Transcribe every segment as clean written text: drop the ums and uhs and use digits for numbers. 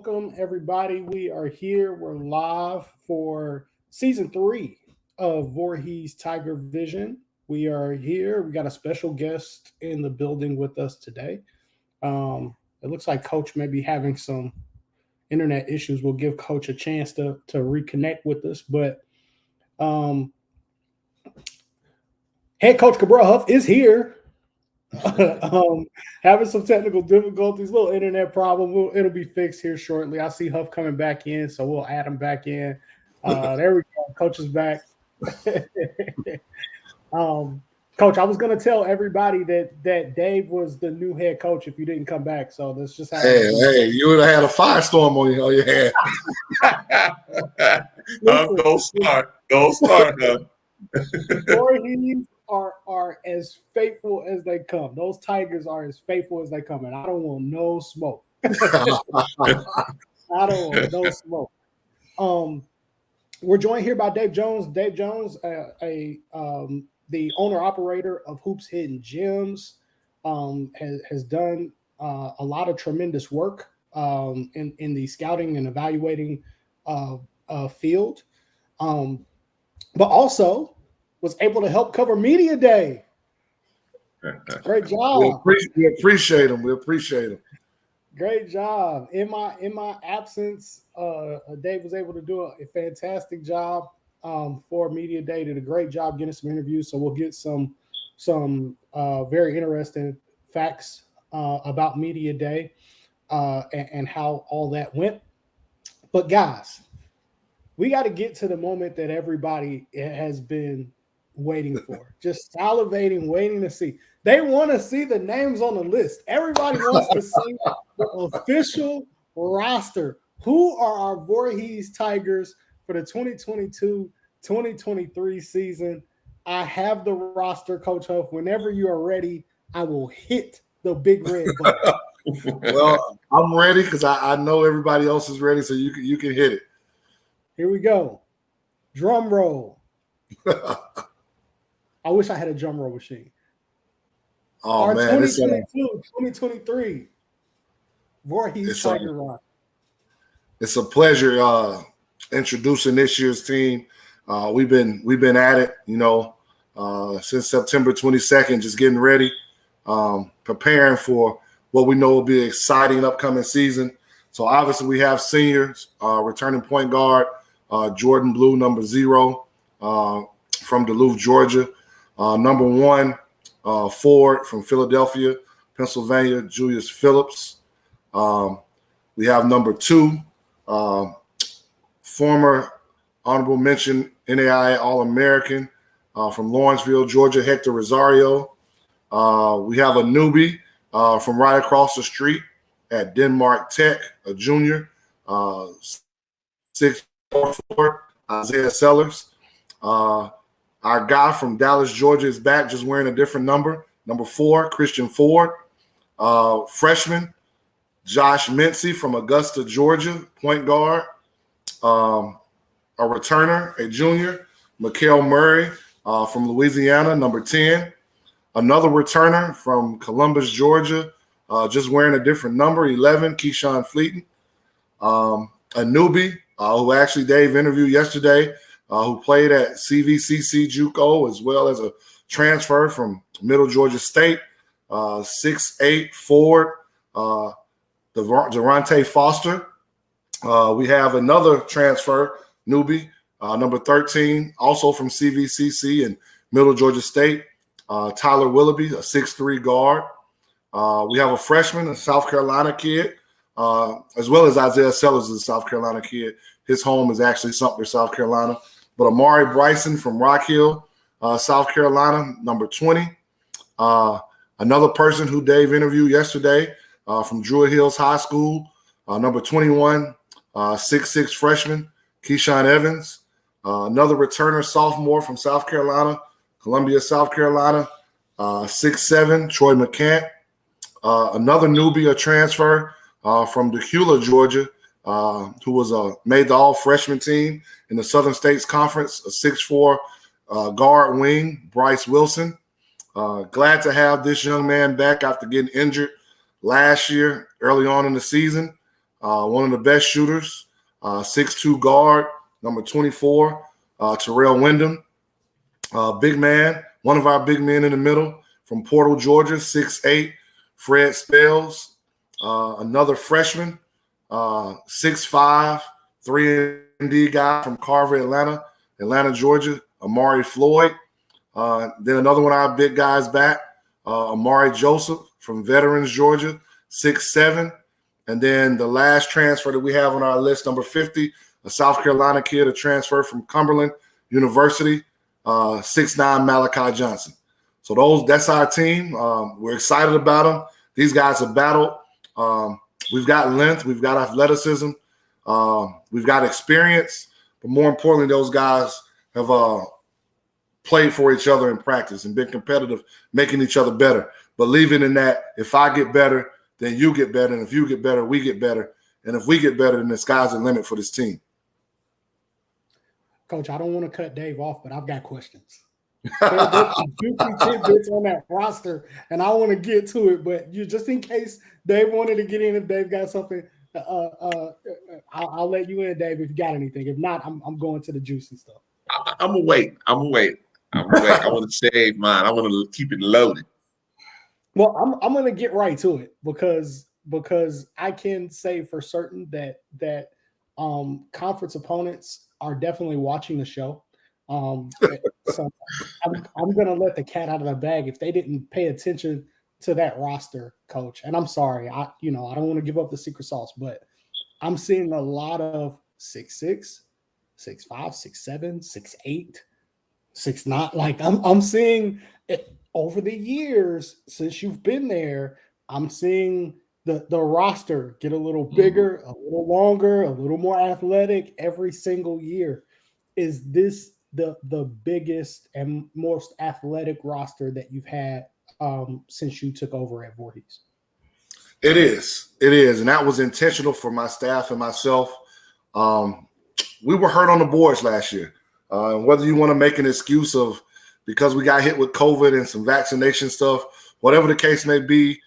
welcome everybody. We are here. We're live for season 3 of Voorhees Tiger Vision. We are here. We got a special guest in the building with us today. It looks like Coach may be having some internet issues. We'll give Coach a chance to reconnect with us. But head coach Cabral Huff is here. Having some technical difficulties, little internet problem. It'll be fixed here shortly. I see Huff coming back in, so we'll add him back in. There we go. Coach is back. Coach, I was going to tell everybody that Dave was the new head coach if you didn't come back. So that's just how. Hey, you would have had a firestorm on your head. Don't start. Huh? Voorhees are as faithful as they come. Those Tigers are as faithful as they come, and I don't want no smoke. I don't want no smoke. We're joined here by Dave Jones. Dave Jones, the owner operator of Hoops Hidden Gems, has done a lot of tremendous work in the scouting and evaluating field, but also was able to help cover Media Day. Great job. We appreciate him. We appreciate him. Great job. In my absence, Dave was able to do a fantastic job for Media Day. Did a great job getting some interviews. So we'll get some very interesting facts about Media Day and how all that went. But guys, we got to get to the moment that everybody has been waiting for, just salivating, waiting to see. They want to see the names on the list. Everybody wants to see the official roster. Who are our Voorhees Tigers for the 2022-2023 season? I have the roster, Coach Huff. Whenever you are ready, I will hit the big red button. Well, I'm ready because I know everybody else is ready, so you can hit it. Here we go. Drum roll. I wish I had a drum roll machine. Oh, our man. 2022-2023 Voorhees Tiger roster. It's a pleasure introducing this year's team. We've been at it, since September 22nd, just getting ready, preparing for what we know will be an exciting upcoming season. So obviously we have seniors, returning point guard, Jordan Blue, number 0, from Duluth, Georgia. Number 1, Ford from Philadelphia, Pennsylvania, Julius Phillips. We have number 2, former honorable mention NAIA All-American from Lawrenceville, Georgia, Hector Rosario. We have a newbie from right across the street at Denmark Tech, a junior, 6'4", Isaiah Sellers. Our guy from Dallas, Georgia is back, just wearing a different number. Number 4, Christian Ford. Freshman, Josh Mincy from Augusta, Georgia, point guard. A returner, a junior, Mikael Murray from Louisiana, number 10. Another returner from Columbus, Georgia, just wearing a different number, 11, Keyshawn Fleeton. A newbie who actually Dave interviewed yesterday, who played at CVCC JUCO as well as a transfer from Middle Georgia State, 6'8", Ford, Durante Foster. We have another transfer, newbie, number 13, also from CVCC and Middle Georgia State, Tyler Willoughby, a 6'3" guard. We have a freshman, a South Carolina kid, as well as Isaiah Sellers is a South Carolina kid. His home is actually Sumter, South Carolina. But Amari Bryson from Rock Hill, South Carolina, number 20. Another person who Dave interviewed yesterday from Druid Hills High School, number 21, 6'6" freshman, Keyshawn Evans. Another returner, sophomore from South Carolina, Columbia, South Carolina, 6'7", Troy McCant. Another newbie, a transfer from Decula, Georgia, who was made the all-freshman team in the Southern States Conference, a 6'4" guard wing, Bryce Wilson. Glad to have this young man back after getting injured last year, early on in the season. one of the best shooters, 6'2" guard, number 24, Terrell Wyndham. Big man, one of our big men in the middle from Portal, Georgia, 6'8", Fred Spells. Another freshman, 6'5", 3-and-D guy from Carver, Atlanta, Georgia, Amari Floyd. Then another one of our big guys back, Amari Joseph from Veterans, Georgia, 6'7". And then the last transfer that we have on our list, number 50, a South Carolina kid, a transfer from Cumberland University, 6'9", Malachi Johnson. So that's our team. We're excited about them. These guys have battled. We've got length. We've got athleticism. We've got experience. But more importantly, those guys have played for each other in practice and been competitive, making each other better. Believing in that if I get better, then you get better. And if you get better, we get better. And if we get better, then the sky's the limit for this team. Coach, I don't want to cut Dave off, but I've got questions. There's juicy tidbits on that roster, and I want to get to it. But just in case Dave wanted to get in, if Dave got something, I'll let you in, Dave, if you got anything. If not, I'm going to the juicy stuff. I'm gonna wait. I want to save mine. I want to keep it loaded. Well, I'm going to get right to it because I can say for certain that conference opponents are definitely watching the show. So I'm going to let the cat out of the bag if they didn't pay attention to that roster, Coach. And I'm sorry, I don't want to give up the secret sauce, but I'm seeing a lot of 6'6", 6'5", 6'7", 6'8", 6'9". Like I'm seeing it over the years since you've been there. I'm seeing the roster get a little bigger, a little longer, a little more athletic every single year. Is this the biggest and most athletic roster that you've had since you took over at Voorhees? It is. And that was intentional for my staff and myself. We were hurt on the boards last year. Whether you want to make an excuse of because we got hit with COVID and some vaccination stuff, whatever the case may be,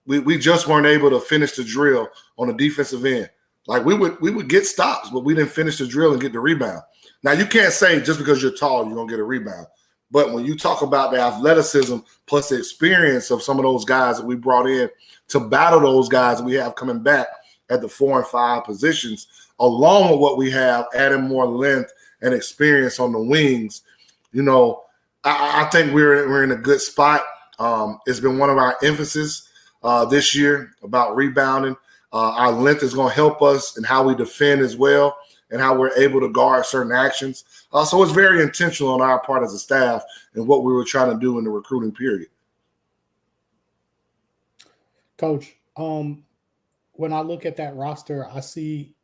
we just weren't able to finish the drill on the defensive end. Like we would get stops, but we didn't finish the drill and get the rebound. Now, you can't say just because you're tall, you're going to get a rebound. But when you talk about the athleticism plus the experience of some of those guys that we brought in to battle those guys that we have coming back at the 4 and 5 positions, along with what we have, adding more length and experience on the wings, I think we're in a good spot. It's been one of our emphasis this year about rebounding. Our length is going to help us in how we defend as well and how we're able to guard certain actions. So it's very intentional on our part as a staff and what we were trying to do in the recruiting period. Coach, when I look at that roster, I see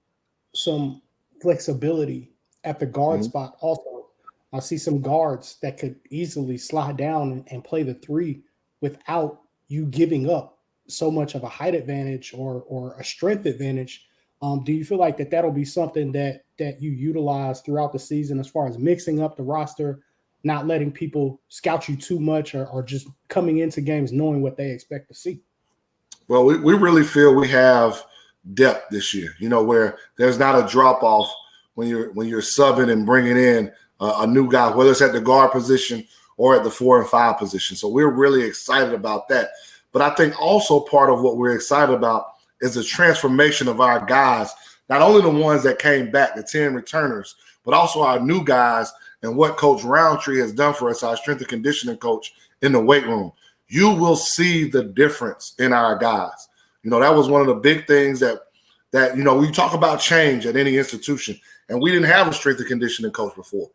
some flexibility at the guard spot also. I see some guards that could easily slide down and play the 3 without you giving up so much of a height advantage or a strength advantage. Do you feel like that'll be something that you utilize throughout the season as far as mixing up the roster, not letting people scout you too much or just coming into games knowing what they expect to see? Well, we really feel we have depth this year, where there's not a drop-off when you're subbing and bringing in a new guy, whether it's at the guard position or at the 4 and 5 position. So we're really excited about that. But I think also part of what we're excited about is the transformation of our guys, not only the ones that came back, the 10 returners, but also our new guys and what Coach Roundtree has done for us, our strength and conditioning coach in the weight room. You will see the difference in our guys. That was one of the big things that we talk about change at any institution, and we didn't have a strength and conditioning coach before.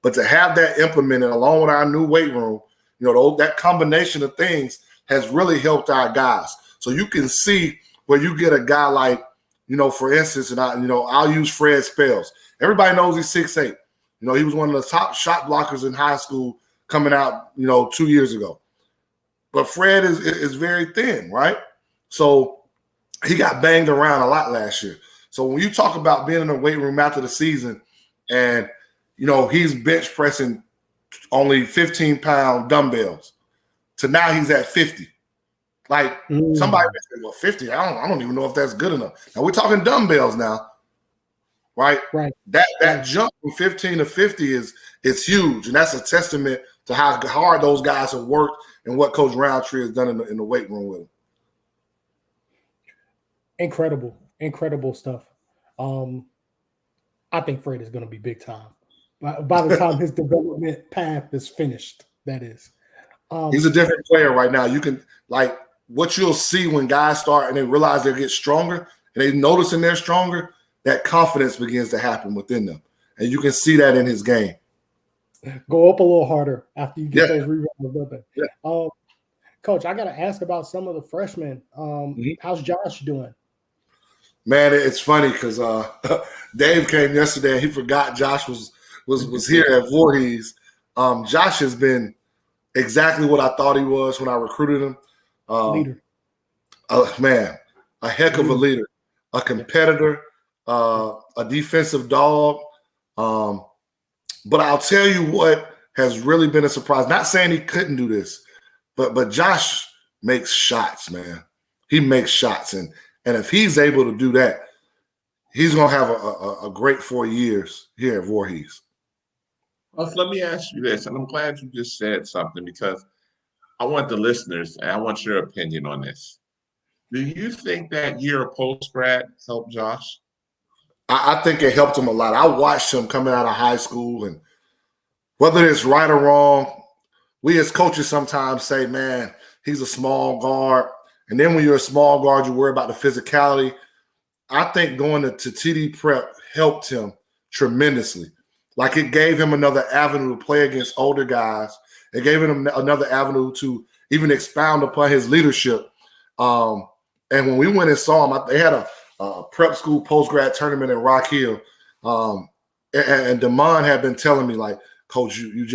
But to have that implemented along with our new weight room, that combination of things has really helped our guys. So you can see where you get a guy like, for instance, and I'll use Fred Spells. Everybody knows he's 6'8". He was one of the top shot blockers in high school coming out, 2 years ago. But Fred is very thin, right? So he got banged around a lot last year. So when you talk about being in the weight room after the season and, he's bench pressing only 15-pound dumbbells to now he's at 50. Like somebody said, well, 50, I don't even know if that's good enough. Now we're talking dumbbells now, right? Right. That jump from 15 to 50 is huge, and that's a testament to how hard those guys have worked and what Coach Roundtree has done in the weight room with them. Incredible stuff. I think Fred is going to be big time by the time his development path is finished. That is, he's a different player right now. You can like what you'll see when guys start and they realize they get stronger and they noticing they're stronger. That confidence begins to happen within them, and you can see that in his game. Go up a little harder after you get those rebounds. Yeah. Coach, I got to ask about some of the freshmen. How's Josh doing? Man, it's funny because Dave came yesterday and he forgot Josh was here at Voorhees. Josh has been exactly what I thought he was when I recruited him. Leader. Man, a heck of a leader, a competitor, a defensive dog. But I'll tell you what has really been a surprise. Not saying he couldn't do this, but Josh makes shots, man. He makes shots. And if he's able to do that, he's going to have a great 4 years here at Voorhees. Well, let me ask you this, and I'm glad you just said something because I want the listeners, and I want your opinion on this. Do you think that year of post-grad helped Josh? I think it helped him a lot. I watched him coming out of high school, and whether it's right or wrong, we as coaches sometimes say, man, he's a small guard. And then when you're a small guard, you worry about the physicality. I think going to TD Prep helped him tremendously. Like it gave him another avenue to play against older guys. It gave him another avenue to even expound upon his leadership. And when we went and saw him, they had a prep school post-grad tournament in Rock Hill. And Damon had been telling me, like, Coach, you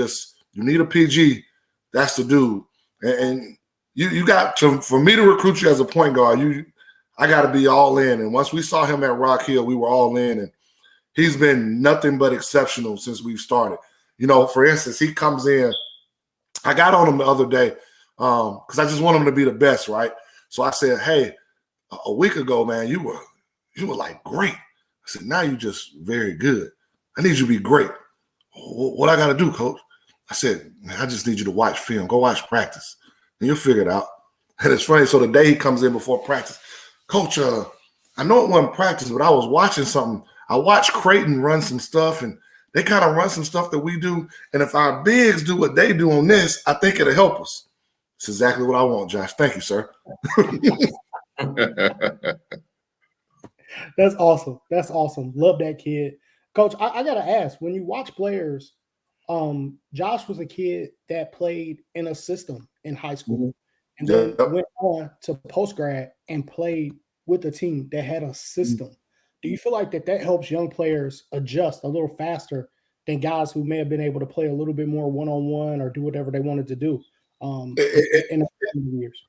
need a PG. That's the dude. And you got to, for me to recruit you as a point guard, I got to be all in. And once we saw him at Rock Hill, we were all in. And he's been nothing but exceptional since we've started. You know, for instance, he comes in. I got on him the other day because I just want him to be the best, right? So I said, hey, a week ago, man, you were like great. I said, now you just very good. I need you to be great. What I got to do, Coach? I said, man, I just need you to watch film. Go watch practice. And you'll figure it out. And it's funny. So the day he comes in before practice, Coach, I know it wasn't practice, but I was watching something. I watched Creighton run some stuff, and they kind of run some stuff that we do. And if our bigs do what they do on this, I think it'll help us. It's exactly what I want, Josh. Thank you, sir. That's awesome. That's awesome. Love that kid. Coach, I got to ask, when you watch players, Josh was a kid that played in a system in high school and then went on to post-grad and played with a team that had a system. Do you feel like that helps young players adjust a little faster than guys who may have been able to play a little bit more one-on-one or do whatever they wanted to do in the years?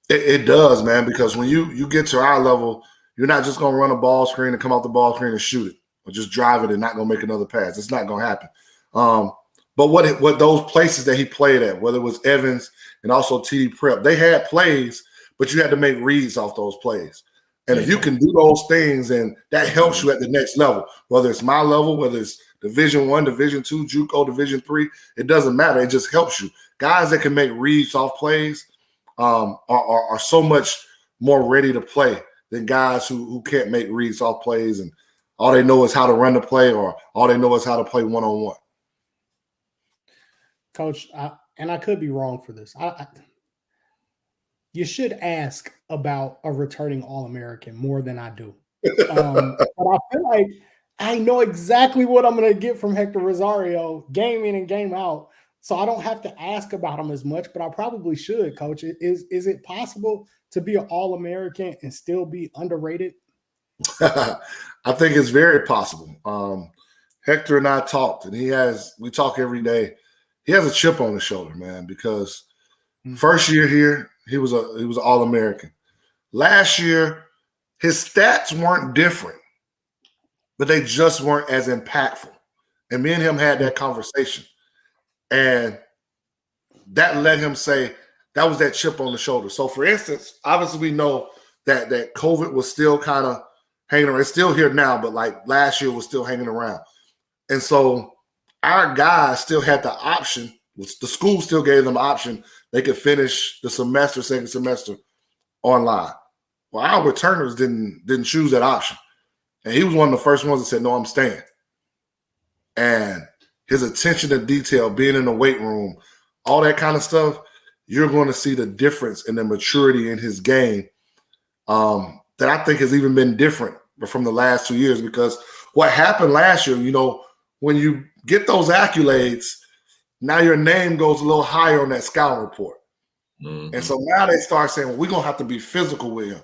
It does, man, because when you get to our level, you're not just going to run a ball screen and come off the ball screen and shoot it or just drive it and not going to make another pass. It's not going to happen. But what those places that he played at, whether it was Evans and also TD Prep, they had plays, but you had to make reads off those plays. And if you can do those things, and that helps you at the next level, whether it's my level, whether it's Division I, Division II, JUCO, Division III, it doesn't matter. It just helps you. Guys that can make reads off plays are so much more ready to play than guys who can't make reads off plays and all they know is how to run the play or all they know is how to play one-on-one. Coach, I could be wrong for this. You should ask about a returning All-American more than I do. But I feel like I know exactly what I'm going to get from Hector Rosario game in and game out. So I don't have to ask about him as much, but I probably should, Coach. Is it possible to be an All-American and still be underrated? I think it's very possible. Hector and I talked, and we talk every day. He has a chip on his shoulder, man, because first year here, he was an All-American. Last year, his stats weren't different, but they just weren't as impactful. And me and him had that conversation. And that let him say, that was that chip on the shoulder. So, for instance, obviously we know that COVID was still kind of hanging around. It's still here now, but like last year was still hanging around. And so our guys still had the option. The school still gave them the option. They could finish the semester, second semester, online. Well, our returners didn't choose that option. And he was one of the first ones that said, no, I'm staying. And his attention to detail, being in the weight room, all that kind of stuff, you're going to see the difference in the maturity in his game that I think has even been different from the last 2 years. Because what happened last year, when you get those accolades, now your name goes a little higher on that scouting report. Mm-hmm. And so now they start saying, well, we're going to have to be physical with him.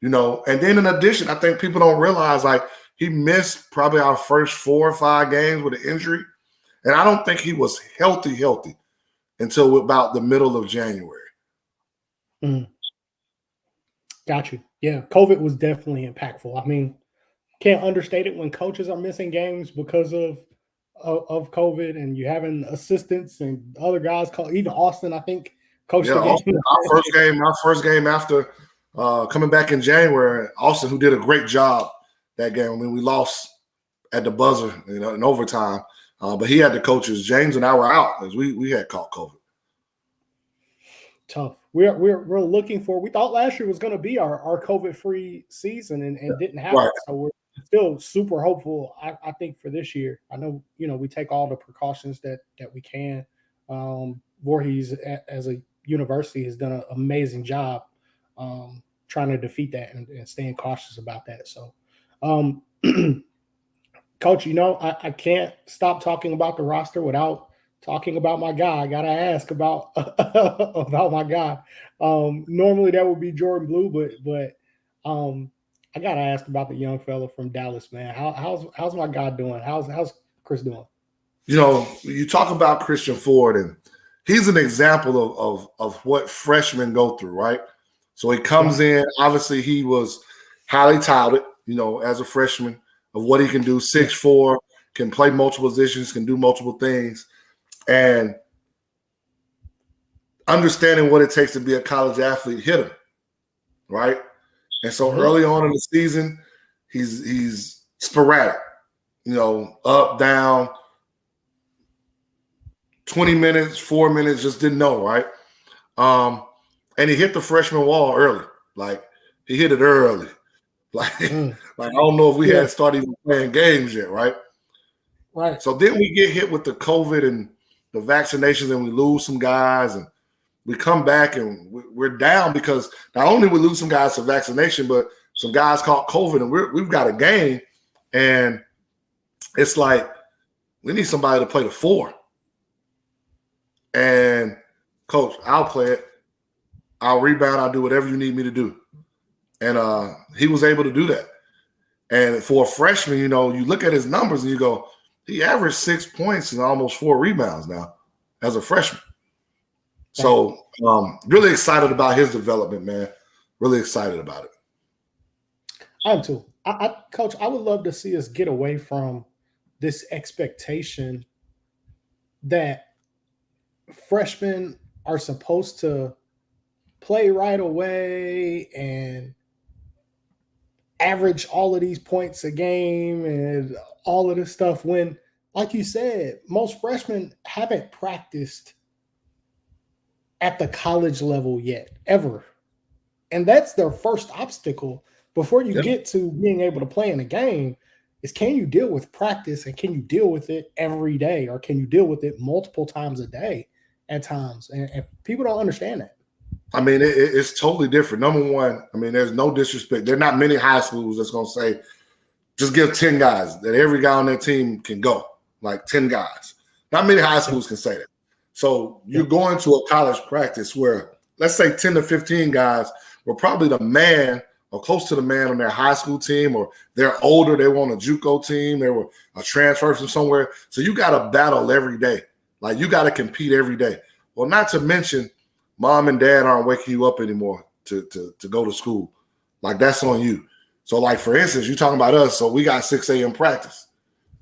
And then in addition, I think people don't realize, like, he missed probably our first 4 or 5 games with an injury. And I don't think he was healthy until about the middle of January. Mm. Got you. Yeah, COVID was definitely impactful. I mean, can't understate it when coaches are missing games because of COVID, and you having assistants and other guys even Austin, I think, coached the game. Austin, our first game after coming back in January, Austin, who did a great job that game. I mean, we lost at the buzzer, in overtime, but he had the coaches. James and I were out as we had caught COVID. Tough. We're looking for. We thought last year was going to be our COVID-free season, and didn't happen. Right. So we're still super hopeful. I think for this year. I know we take all the precautions that we can. Voorhees as a university has done an amazing job trying to defeat that and staying cautious about that. So, Coach, I can't stop talking about the roster without talking about my guy. I gotta ask about my guy. Normally that would be Jordan Blue, but I gotta ask about the young fella from Dallas, man. How's my guy doing? How's Chris doing? You talk about Christian Ford, and he's an example of what freshmen go through, right? So he comes in. Obviously, he was highly touted, as a freshman, of what he can do. 6'4", can play multiple positions, can do multiple things. And understanding what it takes to be a college athlete hit him, right? And so early on in the season, he's sporadic, up, down, 20 minutes, 4 minutes, just didn't know, right? And he hit the freshman wall early. Like, he hit it early. Like I don't know if we had started even playing games yet, right? Right. So then we get hit with the COVID and the vaccinations, and we lose some guys, and we come back and we're down because not only we lose some guys to vaccination, but some guys caught COVID, and we've got a game, and it's like we need somebody to play the 4. And Coach, I'll play it. I'll rebound. I'll do whatever you need me to do. And he was able to do that. And for a freshman, you look at his numbers and you go, he averaged 6 points and almost 4 rebounds now as a freshman. So really excited about his development, man. Really excited about it. I am too. Coach, I would love to see us get away from this expectation that freshmen are supposed to play right away and average all of these points a game and all of this stuff when, like you said, most freshmen haven't practiced at the college level yet, ever. And that's their first obstacle before you get to being able to play in a game is, can you deal with practice, and can you deal with it every day, or can you deal with it multiple times a day at times? And people don't understand that. I mean, it's totally different. Number one, I mean, there's no disrespect. There are not many high schools that's going to say, just give 10 guys, that every guy on their team can go, like 10 guys. Not many high schools can say that. So you're going to a college practice where, let's say 10 to 15 guys were probably the man or close to the man on their high school team, or they're older, they were on a JUCO team, they were a transfer from somewhere. So you got to battle every day. Like, you got to compete every day. Well, not to mention, mom and dad aren't waking you up anymore to go to school. Like, that's on you. So, like, for instance, you're talking about us, so we got 6 a.m. practice.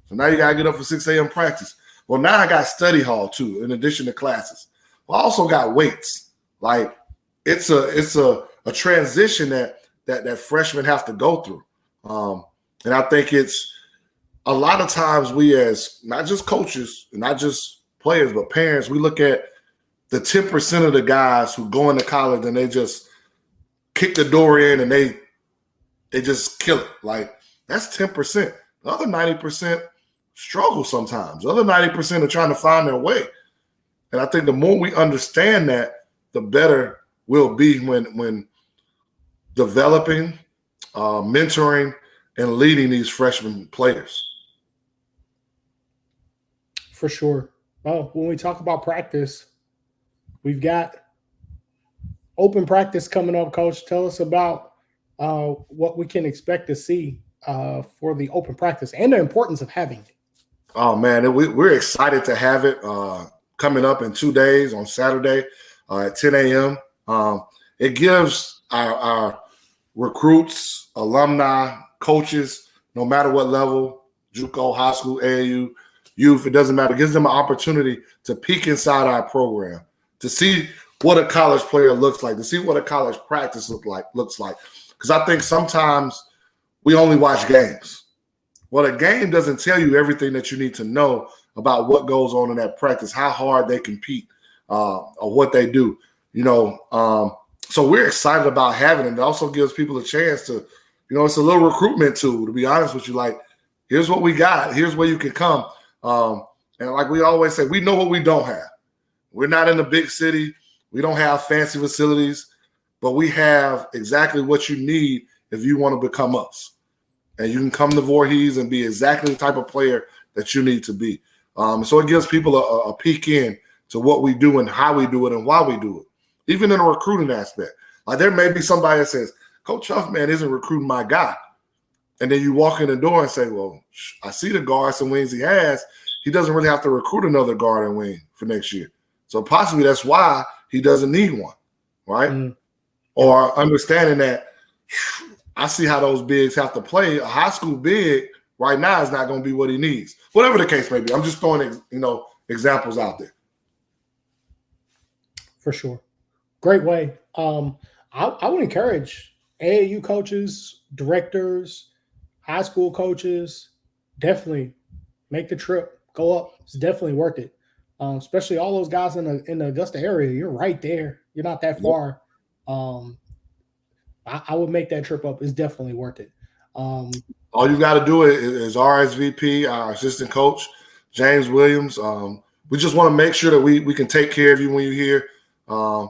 So now you got to get up for 6 a.m. practice. Well, now I got study hall, too, in addition to classes. Well, I also got weights. Like it's a transition that freshmen have to go through. And I think it's a lot of times we as not just coaches, not just players, but parents, we look at the 10% of the guys who go into college and they just kick the door in and they just kill it. Like that's 10%. The other 90% struggle sometimes. The other 90% are trying to find their way. And I think the more we understand that, the better we'll be when developing, mentoring, and leading these freshman players. For sure. Well, when we talk about practice, we've got open practice coming up, Coach. Tell us about what we can expect to see for the open practice and the importance of having it. Oh, man, we're excited to have it coming up in 2 days on Saturday at 10 a.m. It gives our recruits, alumni, coaches, no matter what level, JUCO, high school, AAU, youth, it doesn't matter. It gives them an opportunity to peek inside our program, to see what a college player looks like, to see what a college practice looks like. Because I think sometimes we only watch games. Well, a game doesn't tell you everything that you need to know about what goes on in that practice, how hard they compete, or what they do. So we're excited about having it. It also gives people a chance to, it's a little recruitment tool, to be honest with you. Like, here's what we got. Here's where you can come. And like we always say, we know what we don't have. We're not in a big city. We don't have fancy facilities, but we have exactly what you need if you want to become us. And you can come to Voorhees and be exactly the type of player that you need to be. So it gives people a peek in to what we do and how we do it and why we do it, even in a recruiting aspect. Like there may be somebody that says, Coach Huff, man, isn't recruiting my guy. And then you walk in the door and say, well, I see the guards and wings he has. He doesn't really have to recruit another guard and wing for next year. So possibly that's why he doesn't need one, right? Mm. Or understanding that I see how those bigs have to play. A high school big right now is not going to be what he needs. Whatever the case may be. I'm just throwing, examples out there. For sure. Great way. I would encourage AAU coaches, directors, high school coaches, definitely make the trip, go up. It's definitely worth it. Especially all those guys in the Augusta area. You're right there. You're not that far. I would make that trip up. It's definitely worth it. All you got to do is RSVP, our assistant coach, James Williams. We just want to make sure that we can take care of you when you're here. A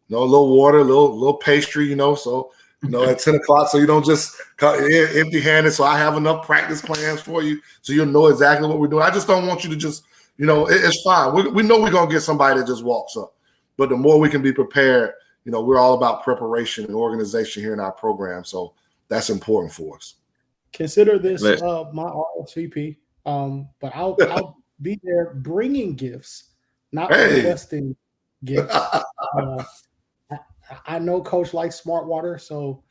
little water, a little pastry, so at 10 o'clock, so you don't just come empty-handed. So I have enough practice plans for you, so you'll know exactly what we're doing. I just don't want you to just, it's fine. We know we're gonna get somebody that just walks up, but the more we can be prepared, we're all about preparation and organization here in our program, so that's important for us. Consider this my RSVP, but I'll be there bringing gifts, not requesting gifts. I know Coach likes smart water, so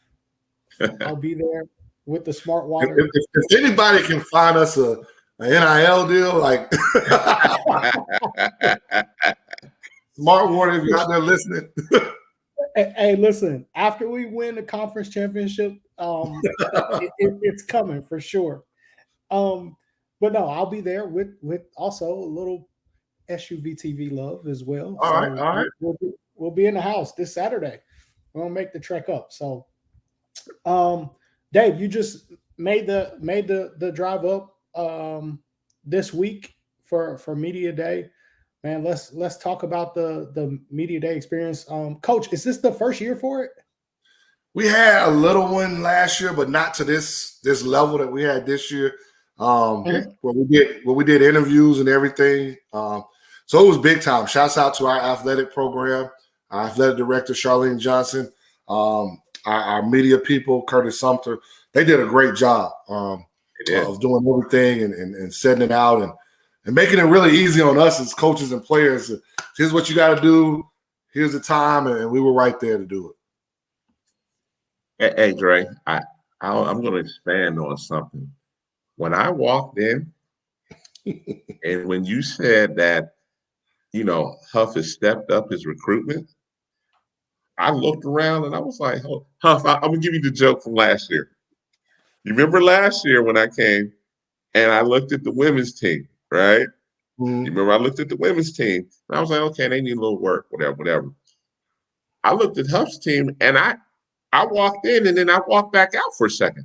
I'll be there with the smart water. If anybody can find us an NIL deal, like smart water, if you're out there listening. Hey, listen, after we win the conference championship, it's coming for sure. But no, I'll be there with also a little SUV TV love as well. All right. We'll be in the house this Saturday. We're gonna make the trek up. So, Dave, you just made the drive up this week for Media Day. Man, let's talk about the Media Day experience. Coach, is this the first year for it? We had a little one last year, but not to this level that we had this year. Where we did interviews and everything. So it was big time. Shouts out to our athletic program, our athletic director, Charlene Johnson, our media people, Curtis Sumter. They did a great job of doing everything and setting it out and making it really easy on us as coaches and players. Here's what you got to do. Here's the time. And we were right there to do it. Hey, Dre, I'm going to expand on something. When I walked in and when you said that, Huff has stepped up his recruitment, I looked around and I was like, oh, Huff, I'm gonna give you the joke from last year. You remember last year when I came and I looked at the women's team, right? Mm-hmm. You remember I looked at the women's team and I was like, okay, they need a little work, whatever. I looked at Huff's team and I walked in and then I walked back out for a second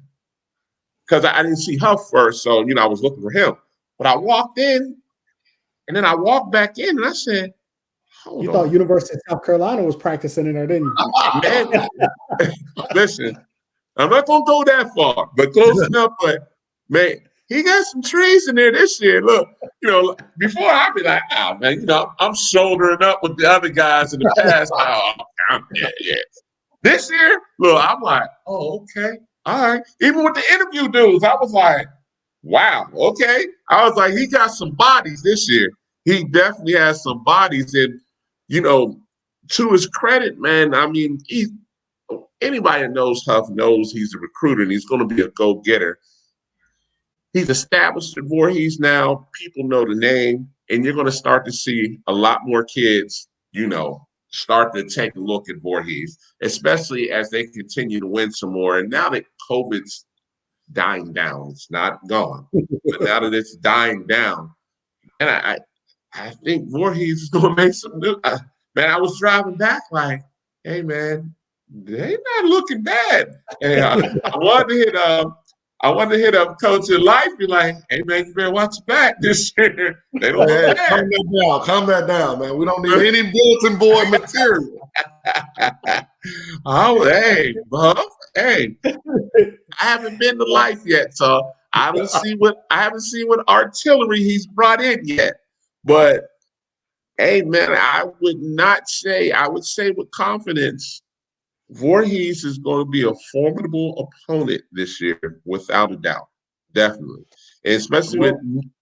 because I didn't see Huff first. So, I was looking for him. But I walked in and then I walked back in and I said, hold You on. thought University of South Carolina was practicing in there, didn't you? Man, listen, I'm not going to go that far, but close enough. But, man, he got some trees in there this year. Look, before I'd be like, oh, man, I'm shouldering up with the other guys in the past. Yeah. This year, look, I'm like, oh, okay. All right. Even with the interview dudes, I was like, wow, okay. I was like, he got some bodies this year. He definitely has some bodies. And, to his credit, man, I mean, anybody that knows Huff knows he's a recruiter and he's going to be a go-getter. He's established at Voorhees now. People know the name. And you're going to start to see a lot more kids, start to take a look at Voorhees, especially as they continue to win some more. And now that COVID's dying down, it's not gone, but now that it's dying down, and I think Voorhees is going to make some new. Man, I was driving back like, hey man, they not looking bad. And I wanted to hit up Coach in life, be like, hey man, you better watch your back this year. They don't look bad. Calm that down, man. We don't need any bulletin board material. Oh, hey, Huff, hey. I haven't been to life yet, so I haven't seen what artillery he's brought in yet. But hey, man, I would say with confidence, Voorhees is going to be a formidable opponent this year, without a doubt. Definitely. And especially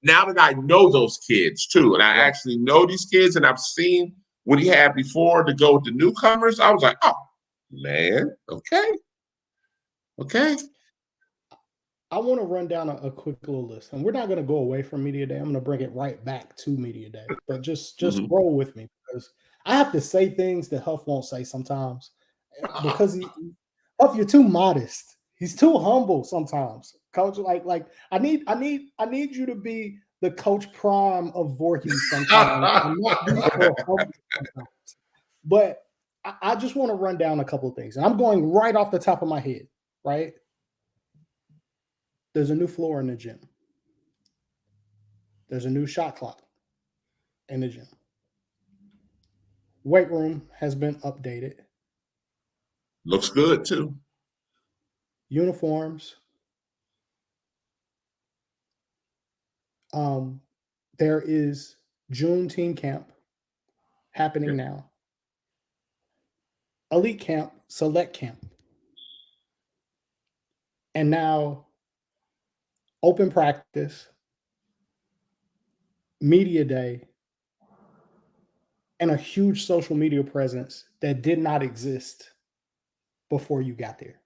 now that I know those kids too, and I actually know these kids and I've seen what he had before to go with the newcomers, I was like, oh man, okay. I want to run down a quick little list, and we're not going to go away from Media Day. I'm going to bring it right back to Media Day, but just roll with me because I have to say things that Huff won't say sometimes because Huff, you're too modest. He's too humble sometimes. Coach, like I need you to be the Coach Prime of Voorhees sometimes. But I just want to run down a couple of things. And I'm going right off the top of my head, right? There's a new floor in the gym. There's a new shot clock in the gym. Weight room has been updated. Looks good too. Uniforms. There is June team camp happening now. Elite camp, select camp. And now open practice, media day, and a huge social media presence that did not exist before you got there.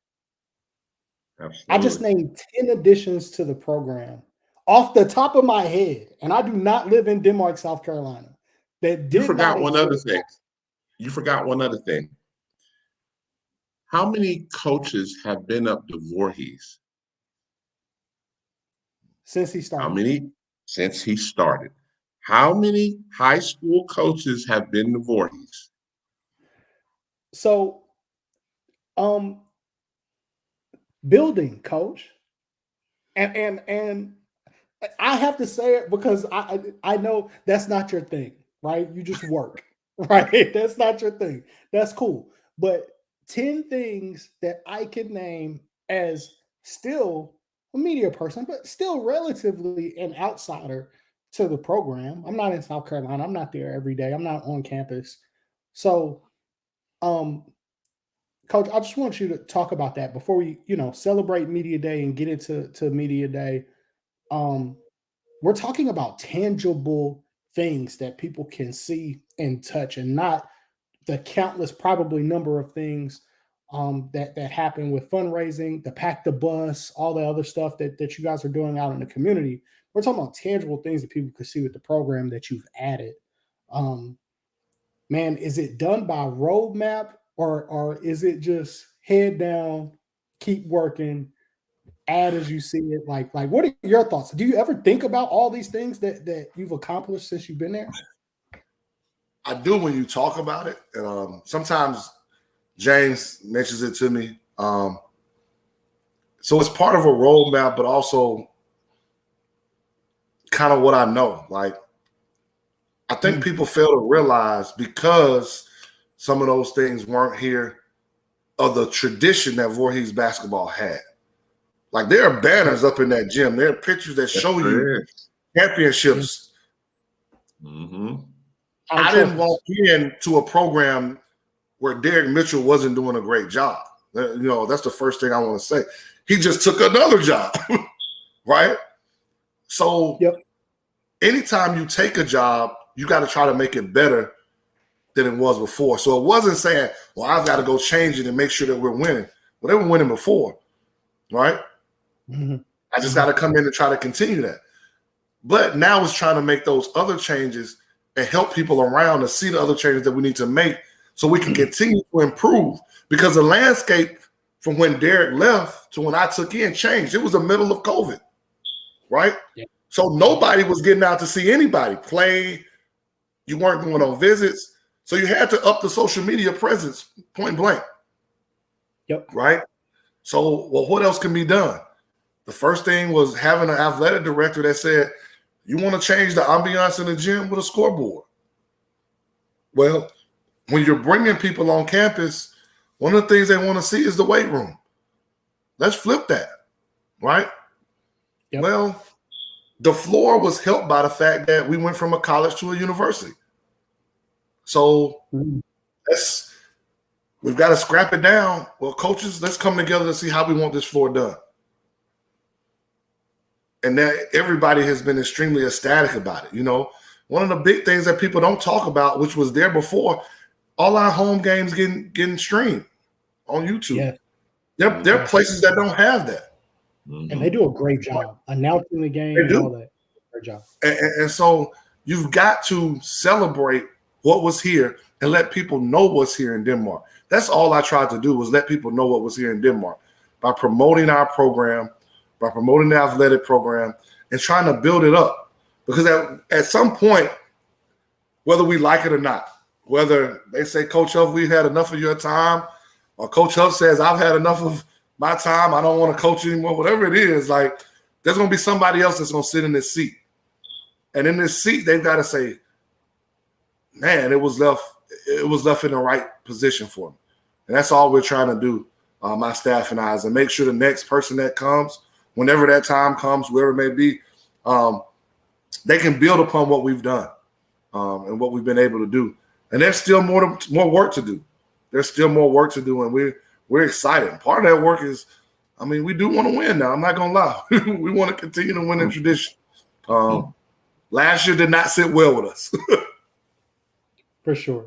Absolutely. I just named 10 additions to the program off the top of my head, and I do not live in Denmark, South Carolina. You forgot one other thing. How many coaches have been up to Voorhees? Since he started. How many? Since he started. How many high school coaches have been to Voorhees? So, building coach, and I have to say it because I know that's not your thing, right? You just work, right? That's not your thing. That's cool. But 10 things that I could name as still a media person, but still relatively an outsider to the program. I'm not in South Carolina. I'm not there every day. I'm not on campus. So, Coach, I just want you to talk about that before we, celebrate Media Day and get into Media Day. We're talking about tangible things that people can see and touch, and not the countless probably number of things that happen with fundraising, the pack the bus, all the other stuff that you guys are doing out in the community. We're talking about tangible things that people could see with the program that you've added. Man, is it done by roadmap? or is it just head down, keep working, add as you see it? Like what are your thoughts? Do you ever think about all these things that you've accomplished since you've been there? I do when you talk about it. And sometimes James mentions it to me. So it's part of a roadmap, but also kind of what I know. Like, I think people fail to realize, because some of those things weren't here, of the tradition that Voorhees basketball had. Like, there are banners up in that gym. There are pictures that show you championships. Mm-hmm. I didn't walk into a program where Derek Mitchell wasn't doing a great job. You know, that's the first thing I want to say. He just took another job, right? So anytime you take a job, you got to try to make it better than it was before. So it wasn't saying, well, I've got to go change it and make sure that we're winning. Well, they were winning before, right? Mm-hmm. I just got to come in and try to continue that. But now it's trying to make those other changes and help people around to see the other changes that we need to make so we can continue to improve. Because the landscape from when Derek left to when I took in changed. It was the middle of COVID, right? Yeah. So nobody was getting out to see anybody play. You weren't going on visits. So you had to up the social media presence, point blank. Yep. Right? So, well, what else can be done? The first thing was having an athletic director that said, you want to change the ambiance in the gym with a scoreboard. Well, when you're bringing people on campus, one of the things they want to see is the weight room. Let's flip that, right? Yep. Well, the floor was helped by the fact that we went from a college to a university. So we've got to scrap it down. Well, coaches, let's come together to see how we want this floor done. And that everybody has been extremely ecstatic about it. You know, one of the big things that people don't talk about, which was there before, all our home games getting streamed on YouTube. Yeah. There are places that don't have that. And they do a great job announcing the game and all that. Great job. And so you've got to celebrate what was here and let people know what's here in Denmark. That's all I tried to do, was let people know what was here in Denmark by promoting our program, by promoting the athletic program, and trying to build it up. Because at some point, whether we like it or not, whether they say, Coach Huff, we've had enough of your time, or Coach Huff says, I've had enough of my time, I don't want to coach anymore, whatever it is, like, there's going to be somebody else that's going to sit in this seat. And in this seat, they've got to say, man, it was left in the right position for me. And that's all we're trying to do, my staff and I, is to make sure the next person that comes, whenever that time comes, whoever it may be, they can build upon what we've done and what we've been able to do. And there's still more work to do. There's still more work to do, and we're excited. Part of that work is, I mean, we do want to win now. I'm not going to lie. We want to continue to win in tradition. Last year did not sit well with us. For sure.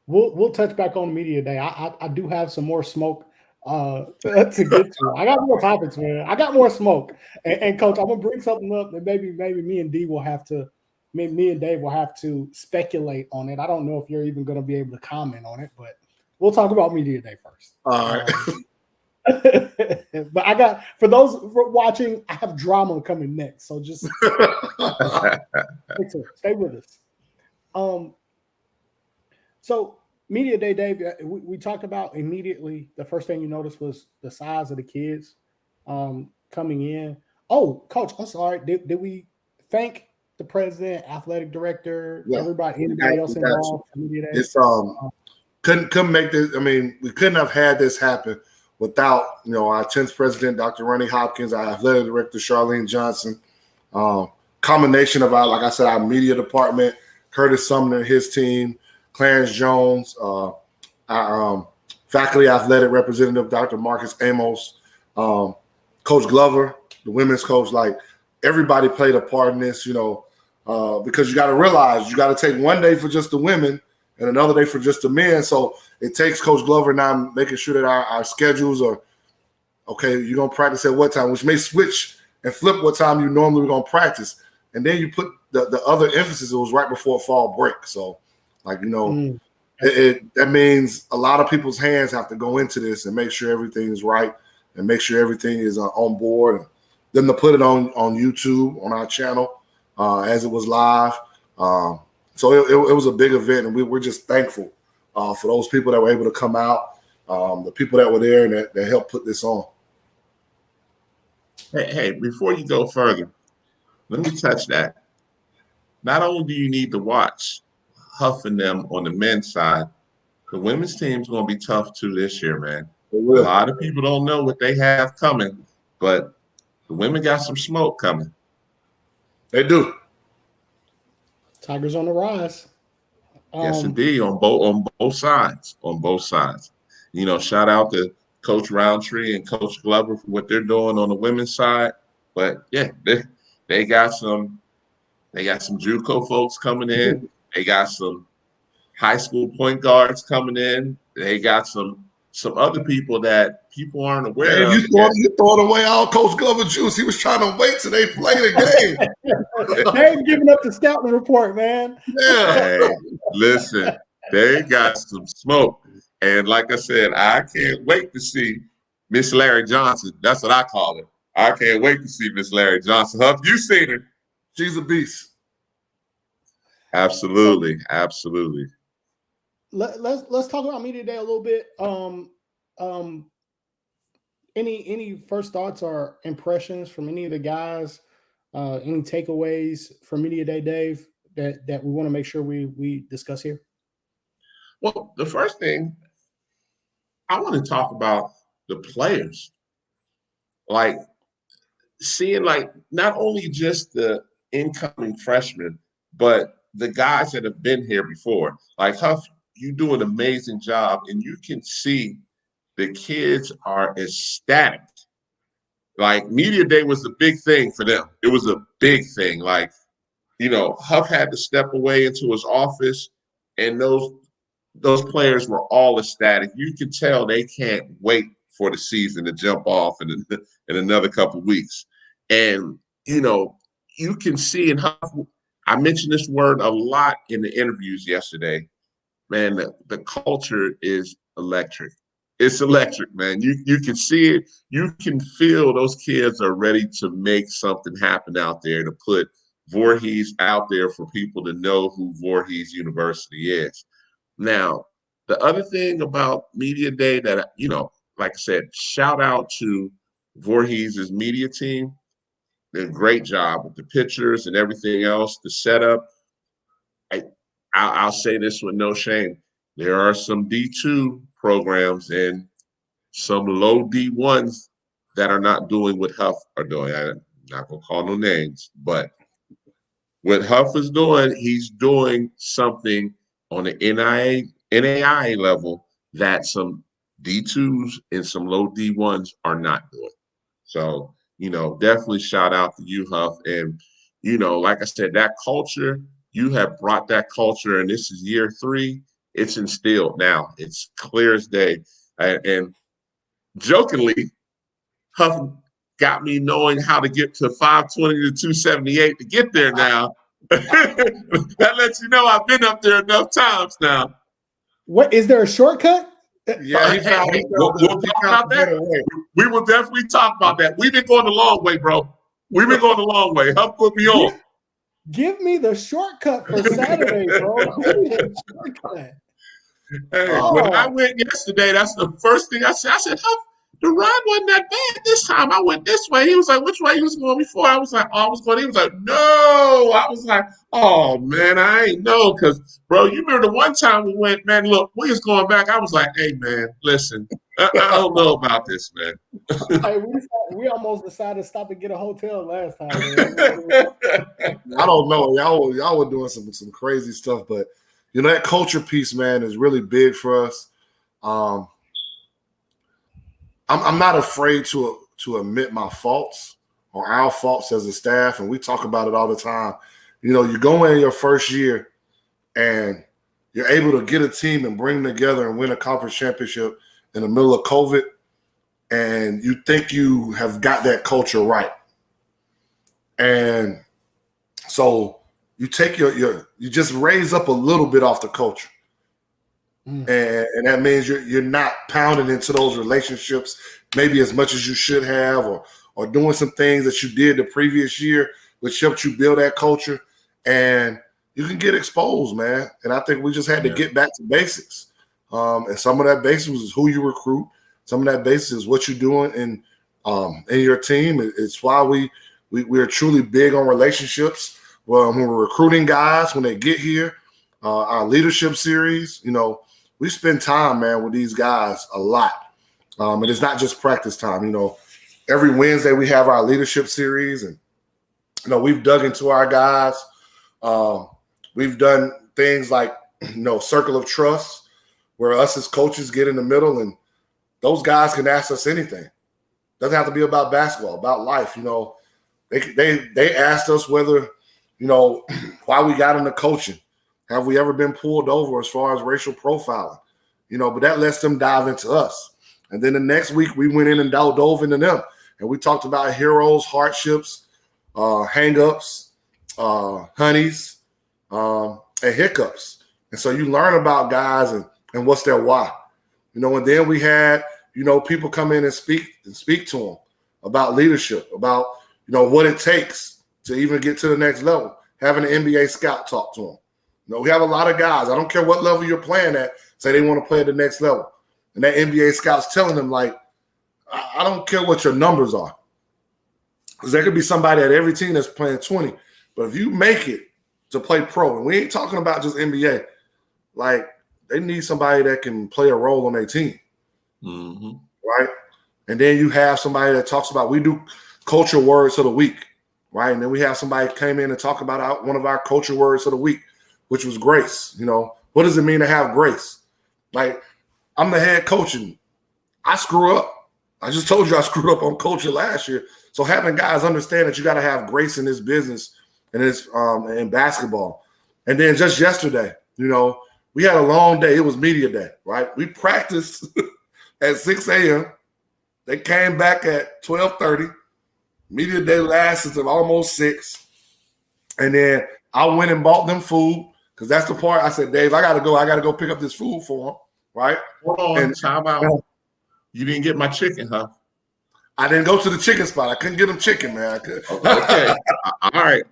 We'll touch back on media day. I do have some more smoke to get to. I got more topics, man. I got more smoke. And Coach, I'm gonna bring something up that maybe me and Dave will have to speculate on it. I don't know if you're even gonna be able to comment on it, but we'll talk about media day first. All right. But for those watching, I have drama coming next. So just stay with us. So media day, Dave, we talked about immediately. The first thing you noticed was the size of the kids coming in. Oh, Coach, I'm sorry. Did we thank the president, athletic director, anybody else involved? Media day? It's couldn't make this. I mean, we couldn't have had this happen without our 10th president, Dr. Ronnie Hopkins, our athletic director, Charlene Johnson, combination of our media department, Curtis Sumner and his team, Clarence Jones, our faculty athletic representative, Dr. Marcus Amos, Coach Glover, the women's coach. Like, everybody played a part in this, because you got to realize you got to take one day for just the women and another day for just the men. So it takes Coach Glover now making sure that our schedules are, okay, you're going to practice at what time, which may switch and flip what time you normally were going to practice. And then you put the other emphasis, it was right before fall break. So, That means a lot of people's hands have to go into this and make sure everything is right and make sure everything is on board. And then to put it on YouTube, on our channel, as it was live. So it was a big event, and we're just thankful for those people that were able to come out, the people that were there and that helped put this on. Hey, before you go further, let me touch that. Not only do you need to watch Huff and them on the men's side, the women's team's going to be tough too this year, man. A lot of people don't know what they have coming, but the women got some smoke coming. They do. Tigers on the rise. Yes, indeed, on both sides. On both sides. You know, shout out to Coach Roundtree and Coach Glover for what they're doing on the women's side. But yeah, they got some JUCO folks coming in. They got some high school point guards coming in. They got some other people that people aren't aware of. You throwing away all Coach Glover juice. He was trying to wait till they play the game. They ain't giving up the scouting report, man. Yeah. Hey, listen, they got some smoke. And like I said, I can't wait to see Miss Larry Johnson. That's what I call it. I can't wait to see Miss Larry Johnson. Huff, you seen her. She's a beast. Absolutely. Absolutely. Let's talk about media day a little bit. Any first thoughts or impressions from any of the guys? Any takeaways from media day, Dave, that we want to make sure we discuss here? Well, the first thing I want to talk about the players, like seeing like not only just the incoming freshmen, but the guys that have been here before. Like Huff, you do an amazing job, and you can see the kids are ecstatic. Like media day was a big thing for them. It was a big thing. Like, you know, Huff had to step away into his office, and those players were all ecstatic. You can tell they can't wait for the season to jump off in another couple of weeks. And, you know, you can see in Huff, I mentioned this word a lot in the interviews yesterday. Man, the culture is electric. It's electric, man. You can see it. You can feel those kids are ready to make something happen out there, to put Voorhees out there for people to know who Voorhees University is. Now, the other thing about media day that, you know, like I said, shout out to Voorhees' media team. They did a great job with the pictures and everything else, the setup. I'll say this with no shame. There are some D2 programs and some low D1s that are not doing what Huff are doing. I'm not going to call no names, but what Huff is doing, he's doing something on the NAIA level that some D2s and some low D1s are not doing. So, you know, definitely shout out to you, Huff. And, you know, like I said, that culture, you have brought that culture, and this is year 3. It's instilled now. It's clear as day. And jokingly, Huff got me knowing how to get to 520 to 278 to get there now. That lets you know I've been up there enough times now. What is there a shortcut? Yeah, we'll talk about that. We will definitely talk about that. We've been going the long way, bro. We've been going the long way. Huff put me on. Give me the shortcut for Saturday, bro. Hey, when I went yesterday, that's the first thing I said. I said, Huff, the ride wasn't that bad this time. I went this way. He was like, which way you was going before? I was like, oh, I was going. He was like, no. I was like, oh, man, I ain't know. Because, bro, you remember the one time we went, man, look, we was going back. I was like, hey, man, listen, I don't know about this, man. Hey, we almost decided to stop and get a hotel last time. I don't know. Y'all were doing some crazy stuff, but, you know, that culture piece, man, is really big for us. I'm not afraid to admit my faults or our faults as a staff, and we talk about it all the time. You know, you go in your first year and you're able to get a team and bring them together and win a conference championship in the middle of COVID, and you think you have got that culture right. And so you take you just raise up a little bit off the culture. And that means you're not pounding into those relationships maybe as much as you should have, or doing some things that you did the previous year, which helped you build that culture. And you can get exposed, man. And I think we just had to get back to basics. And some of that basics is who you recruit. Some of that basics is what you're doing in your team. It's why we're truly big on relationships. Well, when we're recruiting guys, when they get here, our leadership series, we spend time, man, with these guys a lot. And it's not just practice time. Every Wednesday we have our leadership series, and we've dug into our guys. We've done things like circle of trust, where us as coaches get in the middle, and those guys can ask us anything. Doesn't have to be about basketball, about life. They asked us whether why we got into coaching. Have we ever been pulled over as far as racial profiling? But that lets them dive into us. And then the next week we went in and dove into them. And we talked about heroes, hardships, hang-ups, honeys, and hiccups. And so you learn about guys and what's their why. And then we had, people come in and speak to them about leadership, about, what it takes to even get to the next level, having an NBA scout talk to them. We have a lot of guys, I don't care what level you're playing at, say they want to play at the next level. And that NBA scout's telling them, like, I don't care what your numbers are. Because there could be somebody at every team that's playing 20. But if you make it to play pro, and we ain't talking about just NBA, like, they need somebody that can play a role on their team. Mm-hmm. Right? And then you have somebody that talks about, we do culture words of the week. Right? And then we have somebody came in and talk about one of our culture words of the week, which was grace. What does it mean to have grace? Like, I'm the head coach and I screw up. I just told you I screwed up on culture last year. So having guys understand that you got to have grace in this business and in basketball. And then just yesterday, we had a long day. It was media day, right? We practiced at 6 a.m. They came back at 12:30. Media day lasted until almost 6. And then I went and bought them food, because that's the part I said, Dave, I got to go pick up this food for them, right? Hold on, time out. You didn't get my chicken, huh? I didn't go to the chicken spot. I couldn't get them chicken, man. Okay. All right.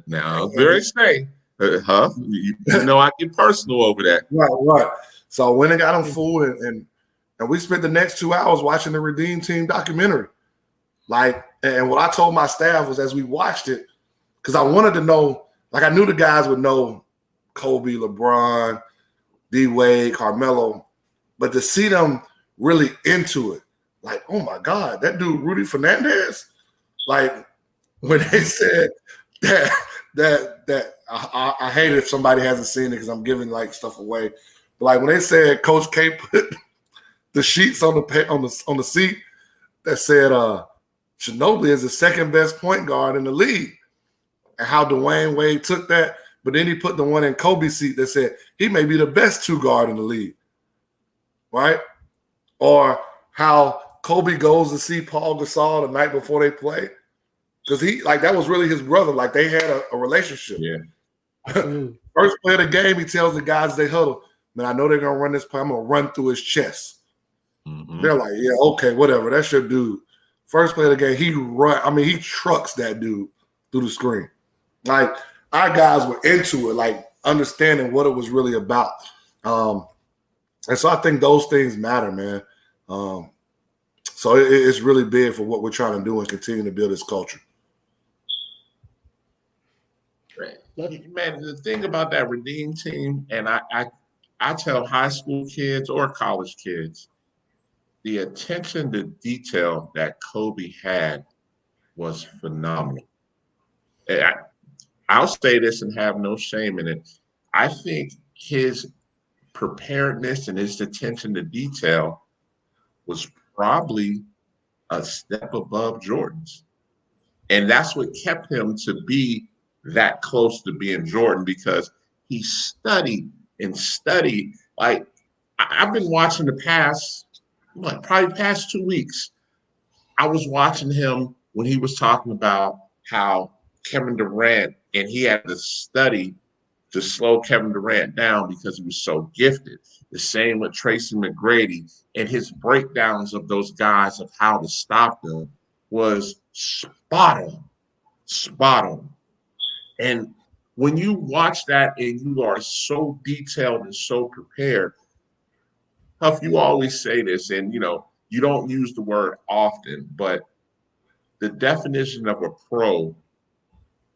Now, very safe. Huh? You I get personal over that. Right. So I went and got them food, and we spent the next 2 hours watching the Redeem Team documentary. Like, and what I told my staff was, as we watched it, because I wanted to know, like, I knew the guys would know Kobe, LeBron, D-Wade, Carmelo, but to see them really into it, like, oh my God, that dude Rudy Fernandez, like, when they said that I hate it if somebody hasn't seen it because I'm giving like stuff away, but like when they said Coach K put the sheets on the seat that said Ginobili is the second best point guard in the league, and how Dwayne Wade took that. But then he put the one in Kobe's seat that said he may be the best 2 guard in the league, right? Or how Kobe goes to see Paul Gasol the night before they play, because that was really his brother. Like, they had a relationship. Yeah. First play of the game, he tells the guys they huddle, man, I know they're gonna run this play. I'm gonna run through his chest. Mm-hmm. They're like, yeah, okay, whatever. That's your dude. First play of the game, he trucks that dude through the screen. Like, our guys were into it, like understanding what it was really about. And so I think those things matter, man. So it's really big for what we're trying to do and continue to build this culture. Man, the thing about that Redeem Team, and I tell high school kids or college kids, the attention to detail that Kobe had was phenomenal. I'll say this and have no shame in it. I think his preparedness and his attention to detail was probably a step above Jordan's. And that's what kept him to be that close to being Jordan, because he studied and studied. Like, I've been watching probably past 2 weeks. I was watching him when he was talking about how Kevin Durant, and he had to study to slow Kevin Durant down because he was so gifted. The same with Tracy McGrady, and his breakdowns of those guys of how to stop them was spot on, spot on. And when you watch that and you are so detailed and so prepared, Huff, you always say this, and you don't use the word often, but the definition of a pro,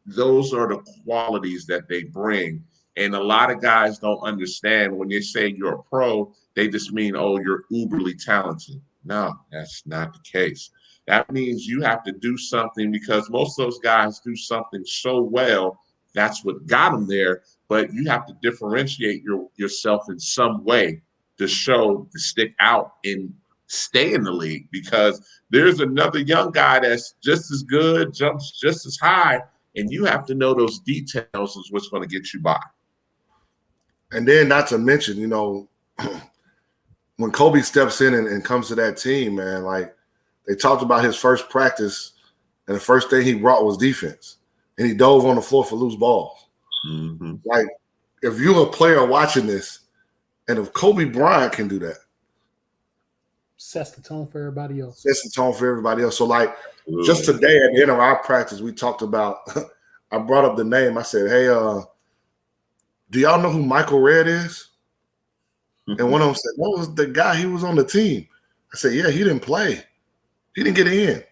those are the qualities that they bring. And a lot of guys don't understand when they say you're a pro, they just mean, oh, you're uberly talented. No, that's not the case. That means you have to do something, because most of those guys do something so well, that's what got them there. But you have to differentiate yourself in some way to stick out and stay in the league, because there's another young guy that's just as good, jumps just as high, and you have to know those details is what's going to get you by. And then not to mention, when Kobe steps in and comes to that team, man, like they talked about his first practice, and the first thing he brought was defense. And he dove on the floor for loose balls. Mm-hmm. Like, if you're a player watching this, and if Kobe Bryant can do that, sets the tone for everybody else. Sets the tone for everybody else. So, like, just today at the end of our practice, we talked about, I brought up the name. I said, hey, do y'all know who Michael Redd is? Mm-hmm. And one of them said, what was the guy? He was on the team. I said, yeah, he didn't play. He didn't get in.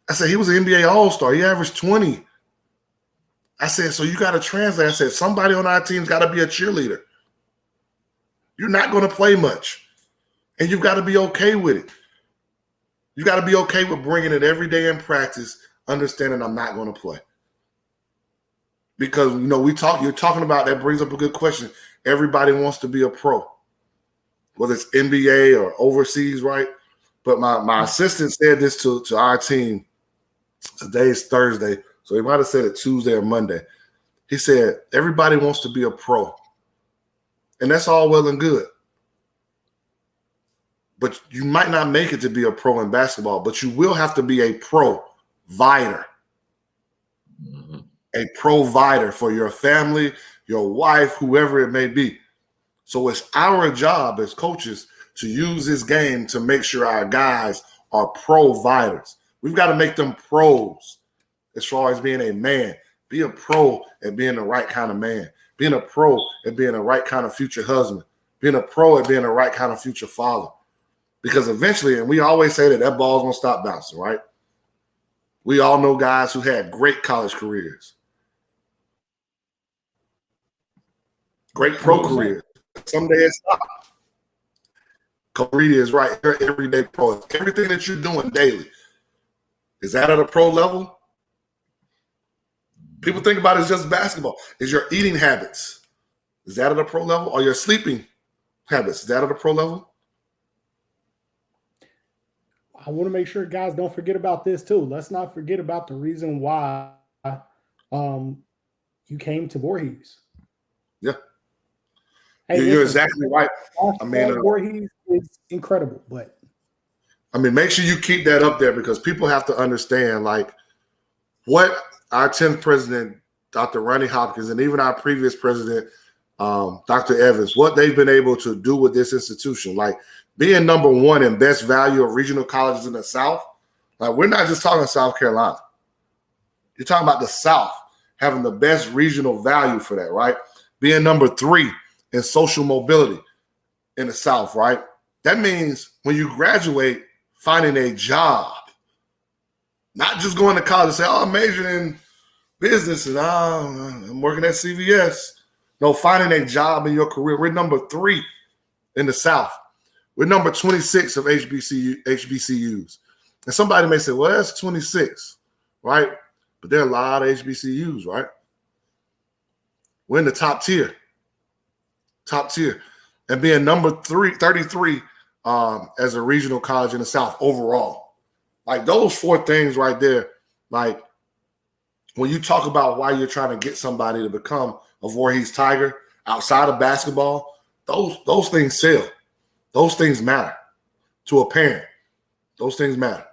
I said, he was an NBA All-Star. He averaged 20. I said, so you got to translate. I said, somebody on our team's got to be a cheerleader. You're not going to play much. And you've got to be okay with it. You got to be okay with bringing it every day in practice, understanding I'm not going to play. Because, you're talking about, that brings up a good question. Everybody wants to be a pro, whether it's NBA or overseas, right? But my assistant said this to our team. Today is Thursday, so he might have said it Tuesday or Monday. He said, everybody wants to be a pro. And that's all well and good. But you might not make it to be a pro in basketball, but you will have to be a provider. Mm-hmm. A provider for your family, your wife, whoever it may be. So it's our job as coaches to use this game to make sure our guys are providers. We've got to make them pros as far as being a man. Be a pro at being the right kind of man. Being a pro at being the right kind of future husband. Being a pro at being the right kind of future father. Because eventually, and we always say that ball's going to stop bouncing, right? We all know guys who had great college careers. Great pro careers. Someday it stops. Kobe is right. You're everyday pro. Everything that you're doing daily, is that at a pro level? People think about it as just basketball. Is your eating habits, is that at a pro level? Or your sleeping habits, is that at a pro level? I want to make sure guys don't forget about this too. Let's not forget about the reason why you came to Voorhees. Yeah. Hey, you're exactly right. I mean, Voorhees is incredible, but make sure you keep that up there, because people have to understand, like, what our 10th president, Dr. Ronnie Hopkins, and even our previous president, Dr. Evans, what they've been able to do with this institution. Like, being number one in best value of regional colleges in the South. Like, we're not just talking South Carolina. You're talking about the South having the best regional value for that, right? Being number 3 in social mobility in the South, right? That means when you graduate, finding a job, not just going to college and say, oh, I'm majoring in business and I'm working at CVS. No, finding a job in your career. We're number 3 in the South. We're number 26 of HBCUs. And somebody may say, well, that's 26, right? But there are a lot of HBCUs, right? We're in the top tier. And being number 33 as a regional college in the South overall. Like, those 4 things right there, like, when you talk about why you're trying to get somebody to become a Voorhees Tiger outside of basketball, those things sell. Those things matter to a parent. Those things matter.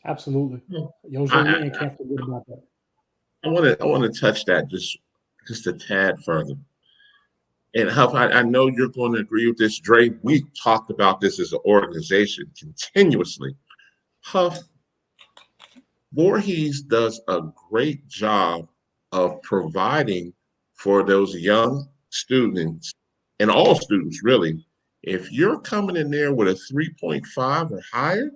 Absolutely. Young man can't forget about that. I want to touch that just just a tad further. And Huff, I know you're going to agree with this, Dre. We talked about this as an organization continuously. Huff, Voorhees does a great job of providing for those young students and all students, really. If you're coming in there with a 3.5 or higher,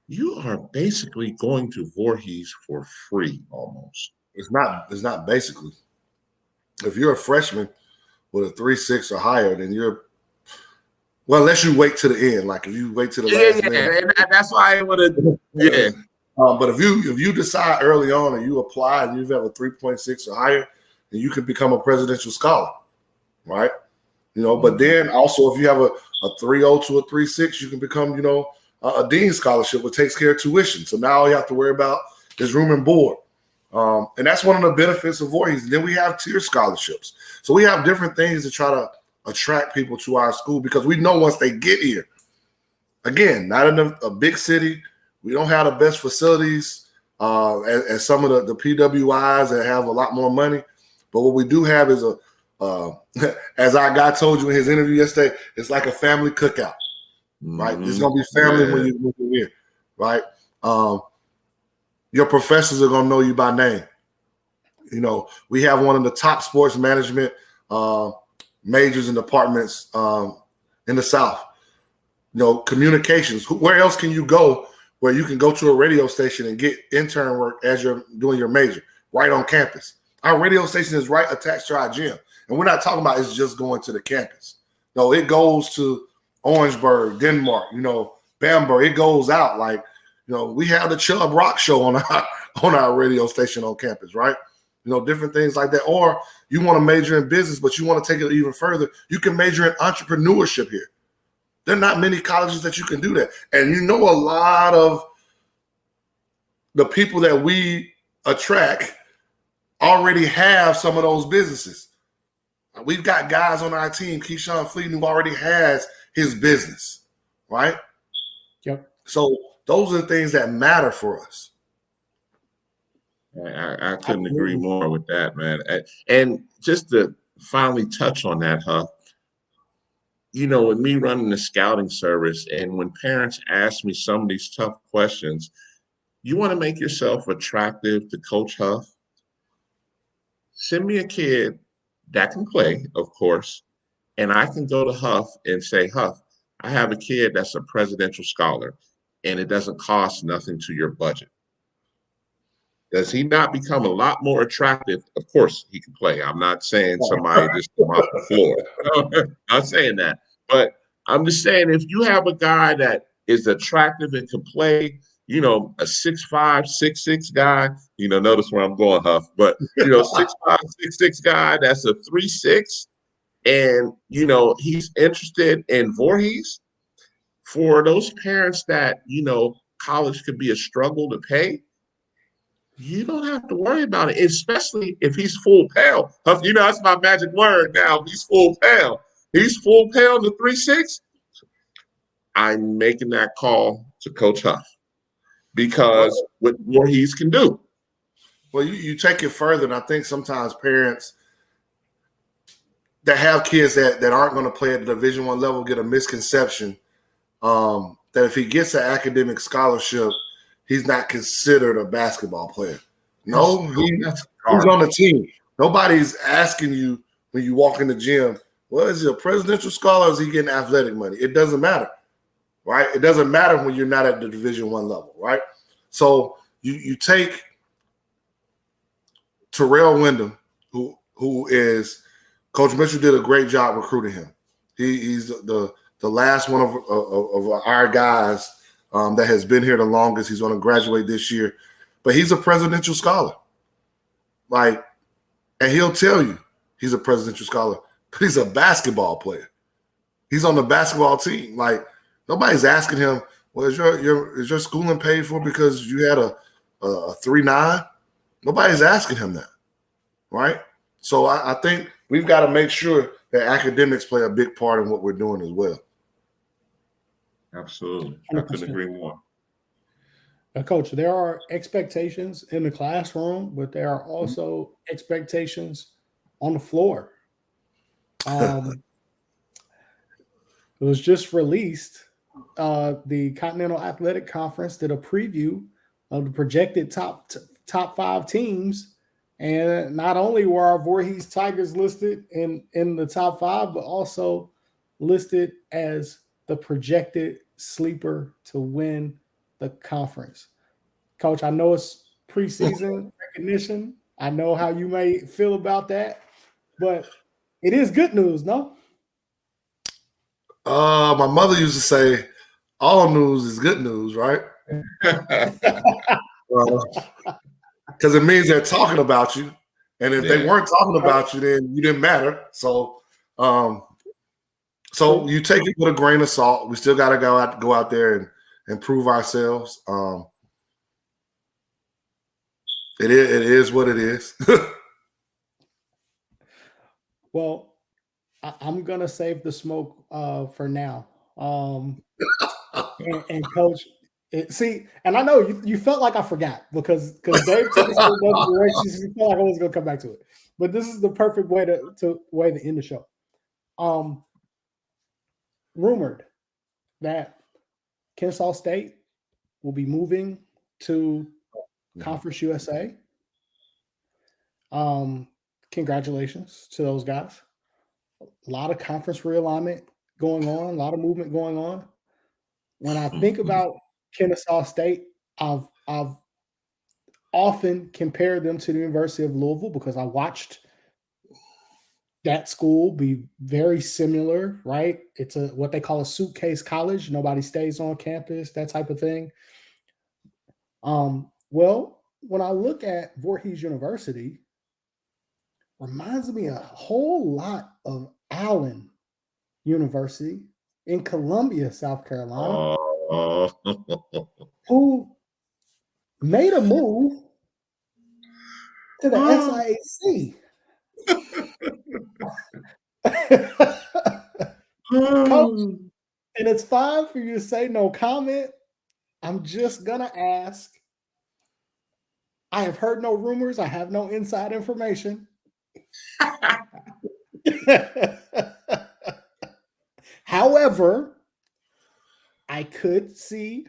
you are basically going to Voorhees for free almost. It's not basically. If you're a freshman with a 3.6 or higher, then you're, well, unless you wait to the end. Like if you wait to the last minute. And that's why I want to, yeah. But if you decide early on and you apply and you have a 3.6 or higher, then you can become a presidential scholar, right? But then also if you have a 3.0 to a 3.6, you can become, a dean scholarship, which takes care of tuition. So now all you have to worry about is room and board. And that's one of the benefits of Voorhees. Then we have tier scholarships. So we have different things to try to attract people to our school because we know once they get here, again, not in a big city, we don't have the best facilities as some of the PWIs that have a lot more money. But what we do have is as our guy told you in his interview yesterday, it's like a family cookout, right? It's going to be family when you're here, right? Your professors are going to know you by name. We have one of the top sports management majors and departments in the South. Communications. Where else can you go where you can go to a radio station and get intern work as you're doing your major right on campus? Our radio station is right attached to our gym. And we're not talking about it's just going to the campus. No, it goes to Orangeburg, Denmark, Bamberg. It goes out like, we have the Chubb Rock show on our radio station on campus, right? Different things like that. Or you want to major in business, but you want to take it even further. You can major in entrepreneurship here. There are not many colleges that you can do that. And a lot of the people that we attract already have some of those businesses. We've got guys on our team, Keyshawn Fleeton, who already has his business, right? Yep. So those are the things that matter for us. I couldn't agree more with that, man. And just to finally touch on that, Huff, with me running the scouting service and when parents ask me some of these tough questions, you want to make yourself attractive to Coach Huff? Send me a kid that can play, of course, and I can go to Huff and say, Huff, I have a kid that's a presidential scholar, and it doesn't cost nothing to your budget. Does he not become a lot more attractive? Of course, he can play. I'm not saying somebody just come off the floor. I'm not saying that. But I'm just saying if you have a guy that is attractive and can play, a 6'5", 6'6" guy, notice where I'm going, Huff, but, 6'5", 6'6" guy, that's a 3'6", and, he's interested in Voorhees. For those parents that, college could be a struggle to pay, you don't have to worry about it, especially if he's full pound. Huff, that's my magic word now. He's full pound. He's full pound to 3'6". I'm making that call to Coach Huff because what Voorhees can do. Well, you take it further, and I think sometimes parents that have kids that aren't going to play at the Division I level get a misconception that if he gets an academic scholarship, he's not considered a basketball player. No, he's on the team. Nobody's asking you when you walk in the gym, well, is he a presidential scholar or is he getting athletic money? It doesn't matter, right? It doesn't matter when you're not at the Division I level, right? So you take Terrell Wyndham, who is – Coach Mitchell did a great job recruiting him. He's the last one of our guys that has been here the longest. He's going to graduate this year. But he's a presidential scholar. And he'll tell you he's a presidential scholar, but he's a basketball player. He's on the basketball team. Nobody's asking him, well, is your schooling paid for because you had a 3.9? Nobody's asking him that, right? So I think we've got to make sure that academics play a big part in what we're doing as well. Absolutely. I couldn't agree more. Coach, there are expectations in the classroom, but there are also expectations on the floor. It was just released. The Continental Athletic Conference did a preview of the projected top 5 teams, and not only were our Voorhees Tigers listed in the top 5, but also listed as the projected sleeper to win the conference. Coach, I know it's preseason recognition. I know how you may feel about that, but it is good news, no? My mother used to say, all news is good news, right? Because it means they're talking about you. And if they weren't talking about you, then you didn't matter. So you take it with a grain of salt. We still got to go out there and prove ourselves. It is what it is. Well, I'm going to save the smoke for now. And Coach, and I know you felt like I forgot because Dave took us to another direction. You felt like I was going to come back to it. But this is the perfect way to end the show. Rumored that Kennesaw State will be moving to Conference USA. Congratulations to those guys. A lot of conference realignment going on, a lot of movement going on. When I think about Kennesaw State, I've often compared them to the University of Louisville because I watched that school be very similar, right? It's what they call a suitcase college. Nobody stays on campus, that type of thing. Well, when I look at Voorhees University, reminds me a whole lot of Allen University in Columbia, South Carolina, who made a move to the SIAC. Coach, and it's fine for you to say no comment. I'm just going to ask. I have heard no rumors. I have no inside information. However, I could see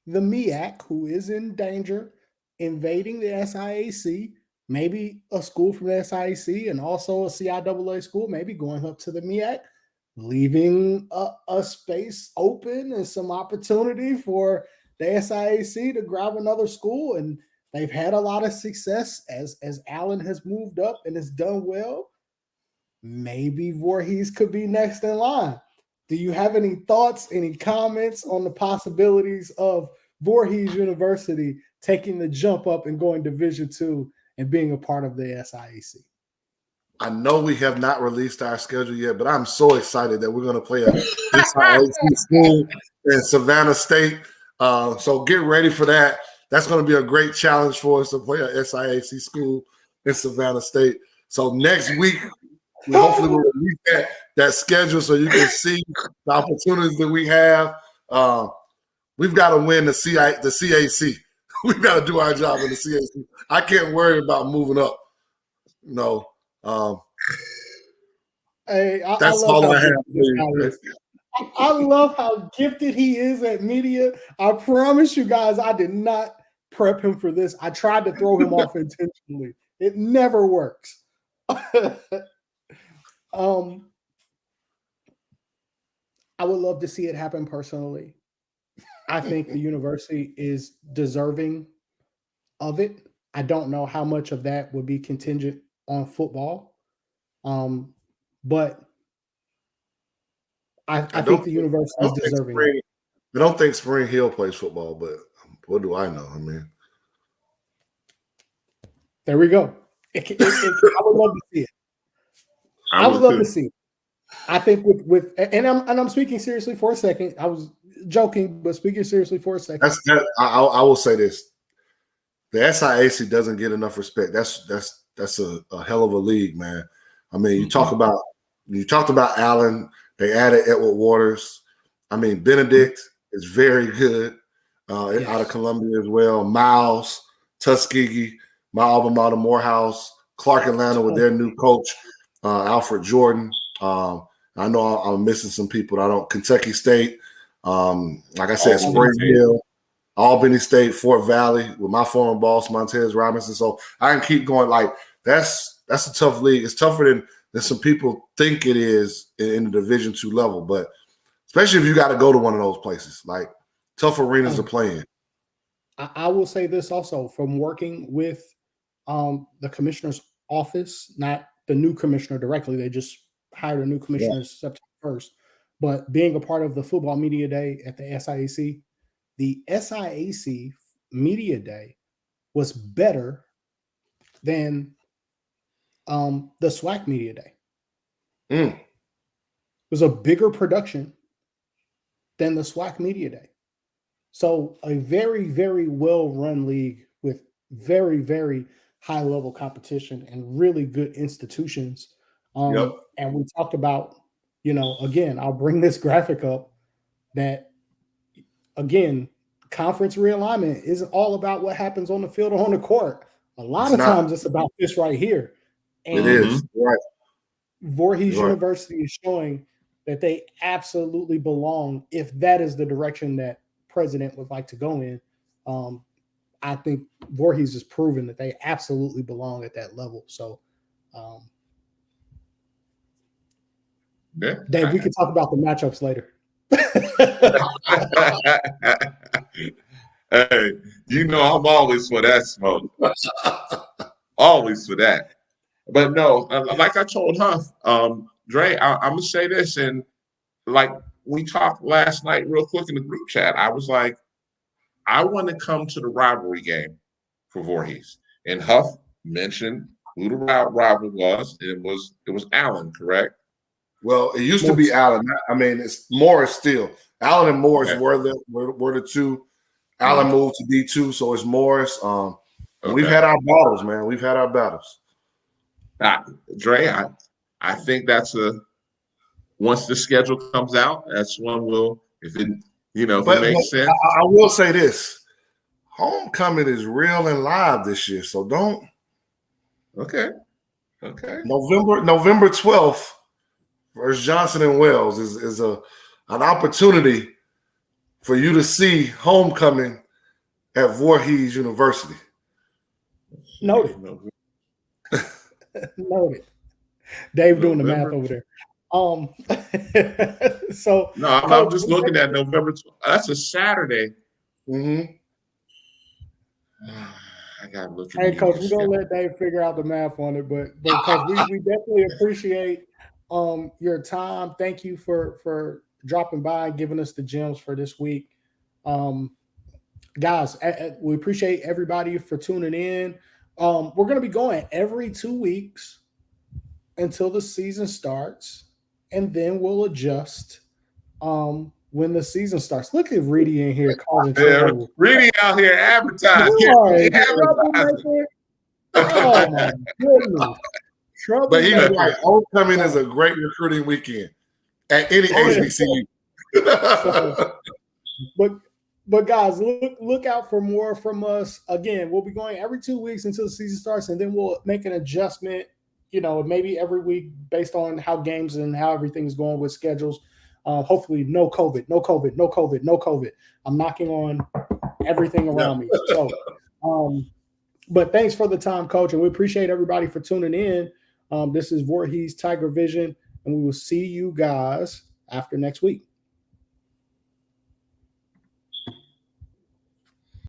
the MEAC, who is in danger, invading the SIAC, maybe a school from the SIAC and also a CIAA school, maybe going up to the MEAC, leaving a space open and some opportunity for the SIAC to grab another school. And they've had a lot of success as Allen has moved up and has done well. Maybe Voorhees could be next in line. Do you have any thoughts, any comments on the possibilities of Voorhees University taking the jump up and going Division II and being a part of the SIAC? I know we have not released our schedule yet, but I'm so excited that we're going to play a SIAC school in Savannah State. So get ready for that. That's going to be a great challenge for us to play a SIAC school in Savannah State. So next week, we hopefully will release that schedule so you can see the opportunities that we have. We've got to win the CAC. We've got to do our job in the CAC. I can't worry about moving up. No. Hey, that's all I have. I love how gifted he is at media. I promise you guys, I did not prep him for this. I tried to throw him off intentionally. It never works. I would love to see it happen personally. I think the university is deserving of it. I don't know how much of that would be contingent on football. But I think the university is deserving. I don't think Spring Hill plays football, but what do I know? I mean, there we go. I would love to see it. I would love to see it. I think and I'm speaking seriously for a second. I was joking, but speaking seriously for a second. I will say this: the SIAC doesn't get enough respect. That's a hell of a league, man. I mean, you talked about Allen. They added Edward Waters. I mean, Benedict is very good out of Columbia as well. Miles, Tuskegee, my alma mater, Morehouse, Clark Atlanta with their new coach, Alfred Jordan. I know I'm missing some people. Kentucky State, like I said, Spring Hill, Albany State, Fort Valley with my former boss, Montez Robinson. So I can keep going. Like that's a tough league. It's tougher than some people think it is in the Division II level, but especially if you got to go to one of those places, like tough arenas to play in. I will say this also from working with the commissioner's office, not the new commissioner directly. They just hired a new commissioner September 1st, but being a part of the football media day at the SIAC, the SIAC media day was better than the SWAC media day. It was a bigger production than the SWAC media day. So a very, very well-run league with very, very high-level competition and really good institutions. And we talked about, again, I'll bring this graphic up that, again, conference realignment isn't all about what happens on the field or on the court. A lot of times it's about this right here. And it is. Right. Voorhees University is showing that they absolutely belong if that is the direction that president would like to go in. I think Voorhees has proven that they absolutely belong at that level. So, Dave, we can talk about the matchups later. Hey, I'm always for that smoke. Always for that. But no, like I told Huff, Dre, I'm gonna say this, and like we talked last night real quick in the group chat, I was like, I want to come to the rivalry game for Voorhees. And Huff mentioned who the rival was. It was Allen, correct? Well, it used to be Allen. I mean, it's Morris still. Allen and Morris were the two. Allen moved to D2, so it's Morris. We've had our battles, man. We've had our battles. Dre, I think that's once the schedule comes out, that's one if it makes sense. I will say this. Homecoming is real and live this year, so don't. Okay. November 12th versus Johnson and Wells is an opportunity for you to see homecoming at Voorhees University. Noted. Noted. Dave doing the math over there. So no, I'm just looking at November 12th. That's a Saturday. Mm-hmm. I gotta look at. Hey, Coach, we're gonna let Dave figure out the math on it, but Coach, we definitely appreciate your time. Thank you for dropping by and giving us the gems for this week. Guys, we appreciate everybody for tuning in. We're going to be going every 2 weeks until the season starts, and then we'll adjust when the season starts. Look at Reedy in here causing trouble. Reedy out here advertising. Oh, my goodness. Trouble. But he was right. Homecoming is a great recruiting weekend at any HBCU. But guys, look out for more from us. Again, we'll be going every 2 weeks until the season starts, and then we'll make an adjustment, maybe every week based on how games and how everything's going with schedules. Hopefully no COVID. I'm knocking on everything around me. So, but thanks for the time, Coach, and we appreciate everybody for tuning in. This is Voorhees Tiger Vision, and we will see you guys after next week.